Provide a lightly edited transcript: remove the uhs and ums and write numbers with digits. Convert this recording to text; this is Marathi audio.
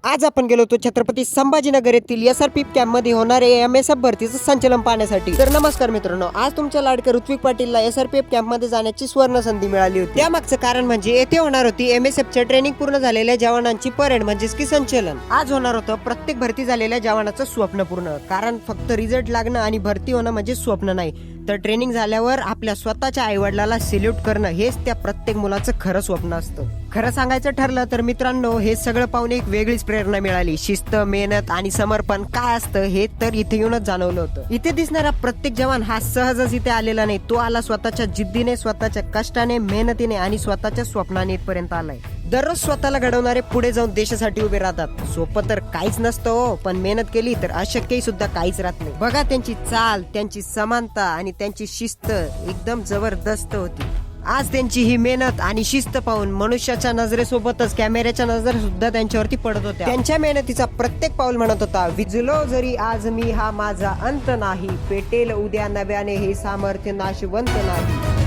आज आपण गेलो होतो छत्रपती संभाजीनगर येथील SRP कॅम्प मध्ये होणारे MSF भरतीचं संचलन पाहण्यासाठी। तर नमस्कार मित्रांनो, आज तुमच्या लाडक्या ऋत्विक पाटीलला SRPF कॅम्प मध्ये जाण्याची स्वर्ण संधी मिळाली होती। त्यामागचं कारण म्हणजे येथे होणार होती MSF च्या ट्रेनिंग पूर्ण झालेल्या जवानांची परेड म्हणजेच की संचलन। आज होणार होतं प्रत्येक भरती झालेल्या जवानाचं स्वप्न पूर्ण, कारण फक्त रिझल्ट लागणं आणि भरती होणं म्हणजे स्वप्न नाही, तर ट्रेनिंग झाल्यावर आपल्या स्वतःच्या आईवडिलाला सॅल्यूट करणं हेच त्या प्रत्येक मुलाचं खरं स्वप्न असतं। खरं सांगायचं ठरलं तर मित्रांनो, हे सगळं पाहून एक वेगळीच प्रेरणा मिळाली। शिस्त, मेहनत आणि समर्पण काय असतं हे तर इथे येऊनच जाणवलं होतं। इथे दिसणारा प्रत्येक जवान हा सहजच इथे आलेला नाही, तो आला स्वतःच्या जिद्दीने, स्वतःच्या कष्टाने, मेहनतीने आणि स्वतःच्या स्वप्नाने इथपर्यंत आलाय। दररोज स्वतःला घडवणारे पुढे जाऊन देशासाठी उभे राहतात। सोपं तर काहीच नसतं हो, पण मेहनत केली तर अशक्यही सुद्धा काहीच राहत नाही। बघा त्यांची चाल, त्यांची समानता आणि त्यांची शिस्त एकदम जबरदस्त होती। आज त्यांची ही मेहनत आणि शिस्त पाहून मनुष्याच्या नजरेसोबतच कॅमेऱ्याच्या नजर सुद्धा त्यांच्यावरती पडत होत्या। त्यांच्या मेहनतीचा प्रत्येक पाऊल म्हणत होता, विजलो जरी आज मी हा माझा अंत नाही, पेटेल उद्या नव्याने हे सामर्थ्य नाशवंत नाही।